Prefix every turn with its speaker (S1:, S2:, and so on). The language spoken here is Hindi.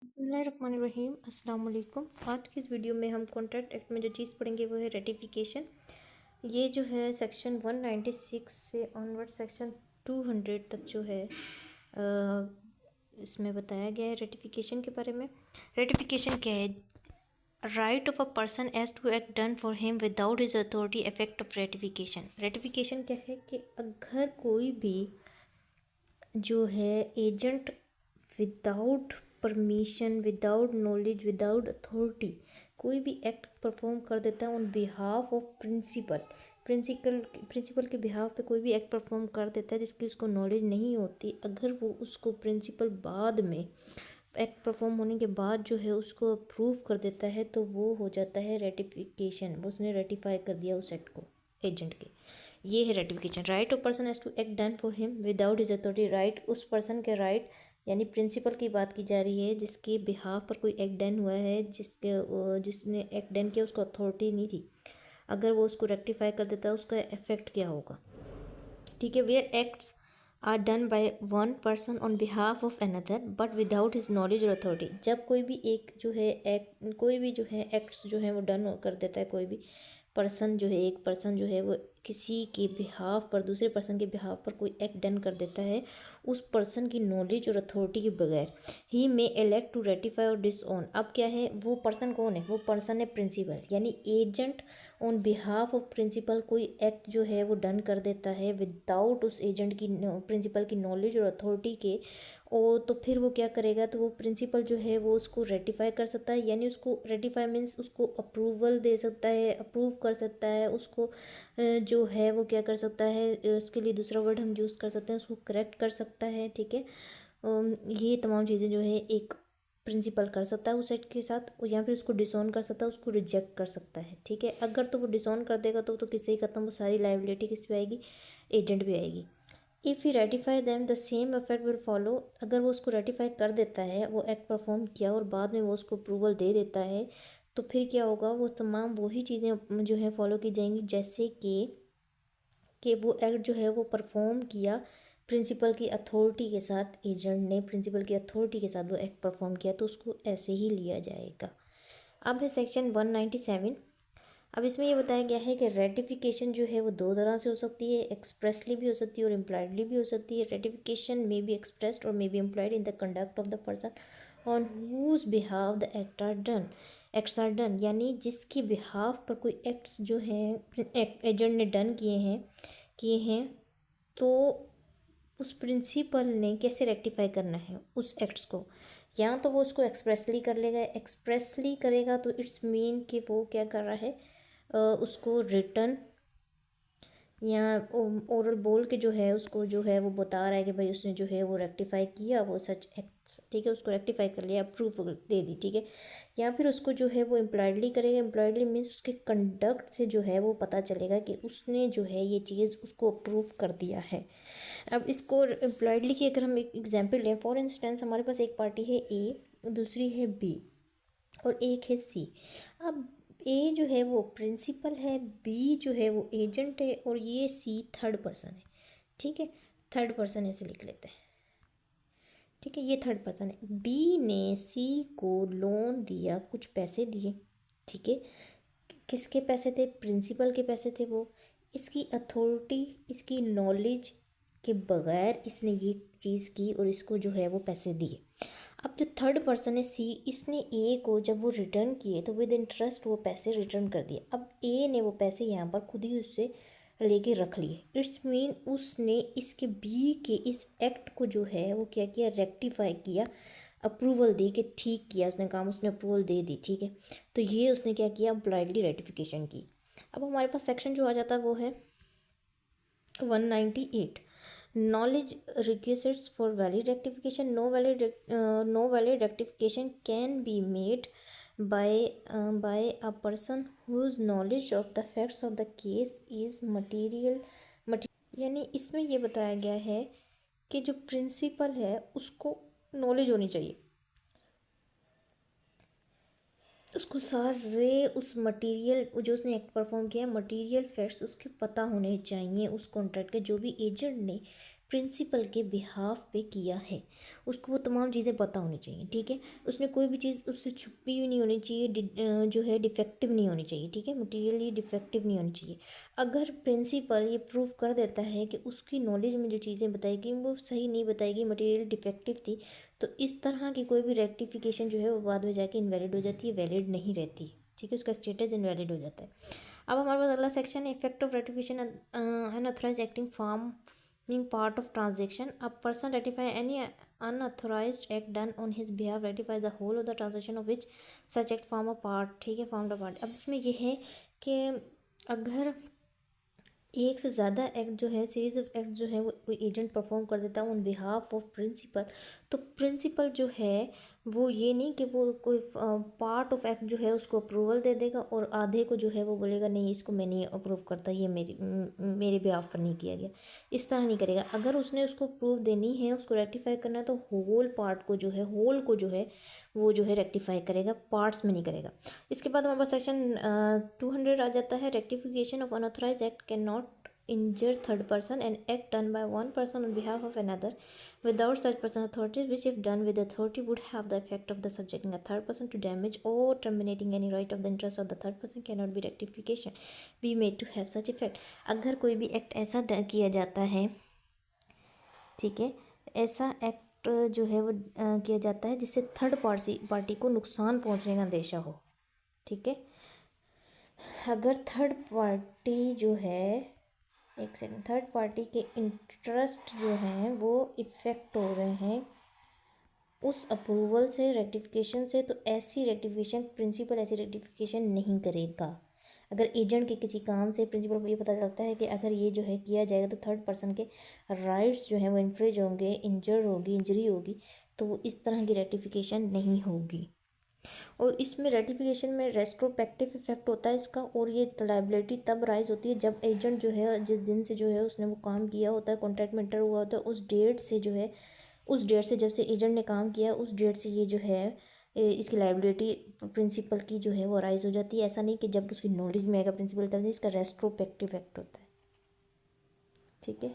S1: बिस्मिल्लाहिर्रहमानिर्रहीम अस्सलाम वालेकुम। आज की इस वीडियो में हम कॉन्ट्रैक्ट एक्ट में जो चीज़ पढ़ेंगे वो है रेटिफिकेशन। ये जो है सेक्शन 196 से ऑनवर्ड सेक्शन 200 तक जो है इसमें बताया गया है रेटिफिकेशन के बारे में। रेटिफिकेशन क्या है? Right of a person as to act done for him without his authority effect of ratification. Ratification क्या है कि अगर कोई भी जो है agent without permission, without knowledge, without authority कोई भी एक्ट परफॉर्म कर देता है ऑन बिहाफ ऑफ प्रिंसिपल के बिहाफ पे कोई भी एक्ट परफॉर्म कर देता है जिसकी उसको नॉलेज नहीं होती, अगर वो उसको प्रिंसिपल बाद में एक्ट परफॉर्म होने के बाद जो है उसको अप्रूव कर देता है तो वो हो जाता है रेटिफिकेशन। वो उसने रेटिफाई कर दिया उस एक्ट को एजेंट के। ये है ratification. Right of person as to act done for him without his authority. Right उस पर्सन के राइट यानी प्रिंसिपल की बात की जा रही है जिसके बिहाफ पर कोई एक्ट डन हुआ है, जिसने एक्ट डन किया उसको अथॉरिटी नहीं थी, अगर वो उसको रेक्टिफाई कर देता है उसका इफेक्ट क्या होगा। ठीक है। Where acts are done by one person on behalf of another but without his knowledge और अथॉरिटी। जब कोई भी एक जो है एक्ट, कोई भी जो है एक्ट्स जो है वो डन कर देता है, कोई भी पर्सन जो है, एक पर्सन जो है वो किसी के बिहाफ पर, दूसरे पर्सन के बिहाफ पर कोई एक्ट डन कर देता है उस पर्सन की नॉलेज और अथॉरिटी के बगैर, ही मे इलेक्ट टू रेटिफाई और डिसऑन। अब क्या है, वो पर्सन कौन है? वो पर्सन है प्रिंसिपल, यानी agent on behalf of principal कोई एक्ट जो है वो डन कर देता है विदाउट उस एजेंट की, प्रिंसिपल की नॉलेज और अथॉरिटी के। और तो फिर वो क्या करेगा, तो वो प्रिंसिपल जो है वो उसको रेटिफाई कर सकता है, यानी उसको रेटिफाई मीन्स उसको अप्रूवल दे सकता है, अप्रूव कर सकता है उसको। जो है वो क्या कर सकता है, उसके लिए दूसरा वर्ड हम यूज़ कर सकते हैं, उसको करेक्ट कर सकता है। ठीक है। ये तमाम चीज़ें जो है एक प्रिंसिपल कर सकता है उस एक्ट के साथ, और या फिर उसको डिसऑन कर सकता है, उसको रिजेक्ट कर सकता है। ठीक है। अगर तो वो डिसऑन कर देगा तो किससे ही खत्म, वो सारी लाइबिलिटी किस पे आएगी? एजेंट भी आएगी। If he ratify them the same effect will follow. अगर वो उसको रेटिफाई कर देता है, वो एक्ट परफॉर्म किया और बाद में वो उसको अप्रूवल दे देता है, तो फिर क्या होगा, वो तमाम वही चीज़ें जो है फॉलो की जाएंगी जैसे कि वो एक्ट जो है वो परफॉर्म किया प्रिंसिपल की अथॉरिटी के साथ, एजेंट ने प्रिंसिपल की अथॉरिटी के साथ वो एक्ट परफॉर्म किया तो उसको ऐसे ही लिया जाएगा। अब है सेक्शन 197। अब इसमें ये बताया गया है कि रेटिफिकेशन जो है वो दो तरह से हो सकती है, एक्सप्रेसली भी हो सकती है और इम्प्लाइडली भी हो सकती है। रेटिफिकेशन मे बी एक्सप्रेस्ड और may be implied in the conduct of the person on whose behalf the acts are done, यानी जिसके बिहाफ पर कोई एक्ट्स जो हैं एजेंट ने डन किए हैं तो उस प्रिंसिपल ने कैसे रेक्टिफाई करना है उस एक्ट्स को। या तो वो उसको एक्सप्रेसली कर लेगा, एक्सप्रेसली करेगा तो इट्स मीन कि वो क्या कर रहा है, उसको रिटर्न या ओरल बोल के जो है उसको जो है वो बता रहा है कि भाई उसने जो है वो रेक्टिफाई किया वो सच एक्ट्स। ठीक है। उसको रेक्टिफाई कर लिया, अप्रूव दे दी। ठीक है। या फिर उसको जो है वो एम्प्लॉयडली करेगा। एम्प्लॉयडली मीन्स उसके कंडक्ट से जो है वो पता चलेगा कि उसने जो है ये चीज़ उसको अप्रूव कर दिया है। अब इसको एम्प्लॉयडली की अगर हम एक एग्जांपल लें, फॉर इंस्टेंस हमारे पास एक पार्टी है ए, दूसरी है बी और एक है सी। अब ए जो है वो प्रिंसिपल है, बी जो है वो एजेंट है और ये सी थर्ड पर्सन है। ठीक है। थर्ड पर्सन ऐसे लिख लेते हैं। ठीक है। ये थर्ड पर्सन है। बी ने सी को लोन दिया, कुछ पैसे दिए। ठीक है। किसके पैसे थे? प्रिंसिपल के पैसे थे वो। इसकी अथॉरिटी, इसकी नॉलेज के बगैर इसने ये चीज़ की और इसको जो है वो पैसे दिए। अब जो थर्ड पर्सन है सी, इसने ए को जब वो रिटर्न किए तो विद इंटरेस्ट वो पैसे रिटर्न कर दिए। अब ए ने वो पैसे यहाँ पर खुद ही उससे लेके रख लिए। इट्स मीन उसने इसके बी के इस एक्ट को जो है वो क्या किया, रेक्टिफाई किया, अप्रूवल दे के ठीक किया उसने काम, उसने अप्रूवल दे दी। ठीक है। तो ये उसने क्या किया, ब्लाइंडली रेटिफिकेशन की। अब हमारे पास सेक्शन जो आ जाता है वो है 198। knowledge requisites for valid rectification. No valid rectification can be made by a person whose knowledge of the facts of the case is material। यानी इसमें ये बताया गया है कि जो प्रिंसिपल है उसको नॉलेज होनी चाहिए, उसको सारे उस मटेरियल जो उसने एक्ट परफॉर्म किया है, मटेरियल फैक्ट्स उसके पता होने चाहिए उस कॉन्ट्रैक्ट के, जो भी एजेंट ने प्रिंसिपल के बिहाफ पे किया है, उसको वो तमाम चीज़ें पता होनी चाहिए, ठीक है। उसमें कोई भी चीज़ उससे छुपी हुई नहीं होनी चाहिए, जो है डिफेक्टिव नहीं होनी चाहिए, ठीक है, मटेरियली डिफेक्टिव नहीं होनी चाहिए। अगर प्रिंसिपल ये प्रूव कर देता है कि उसकी नॉलेज में जो चीज़ें बताई गई वो सही नहीं बताई गई, मटेरियल डिफेक्टिव थी, तो इस तरह की कोई भी रेक्टिफिकेशन जो है वो बाद में जाके इनवैलिड हो जाती है, वैलिड नहीं रहती, ठीक है, उसका स्टेटस इनवैलिड हो जाता है। अब हमारे पास अगला सेक्शन है effect of ratification unauthorised acting form being part of transaction. A person ratify any unauthorized act done on his behalf ratifies the whole of the transaction of which such act form a part, ठीक है, formed a part। अब इसमें ये है कि अगर एक से ज़्यादा एक्ट जो है, सीरीज ऑफ एक्ट जो है वो कोई एजेंट परफॉर्म कर देता है ऑन बिहाफ ऑफ प्रिंसिपल, तो प्रिंसिपल जो है वो ये नहीं कि वो कोई पार्ट ऑफ एक्ट जो है उसको अप्रूवल दे देगा और आधे को जो है वो बोलेगा नहीं इसको मैं नहीं अप्रूव करता, ये मेरे बिहाफ पर नहीं किया गया, इस तरह नहीं करेगा। अगर उसने उसको प्रूफ देनी है, उसको रेक्टिफाई करना है, तो होल पार्ट को जो है, होल को जो है वो जो है रेक्टिफाई करेगा, पार्ट्स में नहीं करेगा। इसके बाद हमारे पास सेक्शन 200 आ जाता है, rectification of unauthorise act can not injure third person, an act done by one person on behalf of another without such person authority, which if done with authority would have the effect of the subjecting a third person to damage or terminating any right of the interest of the third person cannot be rectification be made to have such effect। अगर कोई भी एक्ट ऐसा किया जाता है, ठीक है, ऐसा एक्ट जो है वो किया जाता है जिससे थर्ड पार्टी को नुकसान पहुंचने का अंदेशा हो, ठीक है। अगर थर्ड पार्टी जो है, एक सेकंड, थर्ड पार्टी के इंटरेस्ट जो हैं वो इफ़ेक्ट हो रहे हैं उस अप्रूवल से, रेक्टिफिकेशन से, तो ऐसी रेक्टिफिकेशन प्रिंसिपल ऐसी रेक्टिफिकेशन नहीं करेगा। अगर एजेंट के किसी काम से प्रिंसिपल को ये पता लगता है कि अगर ये जो है किया जाएगा तो थर्ड पर्सन के राइट्स जो हैं वो इन्फ्रिज होंगे, इंजरी होगी, तो वो इस तरह की रेक्टिफिकेशन नहीं होगी। और इसमें रेटिफिकेशन में रेस्ट्रोपेक्टिव इफेक्ट होता है इसका, और ये लाइबिलिटी तब राइज होती है जब एजेंट जो है जिस दिन से जो है उसने वो काम किया होता है, कॉन्ट्रैक्ट में एंटर हुआ होता है, उस डेट से जो है, उस डेट से जब से एजेंट ने काम किया उस डेट से ये जो है इसकी लाइबिलिटी प्रिंसिपल की जो है वो राइज हो जाती है। ऐसा नहीं कि जब उसकी नॉलेज में आएगा प्रिंसिपल तब नहीं, इसका रेस्ट्रोपेक्टिव इफेक्ट होता है, ठीक है।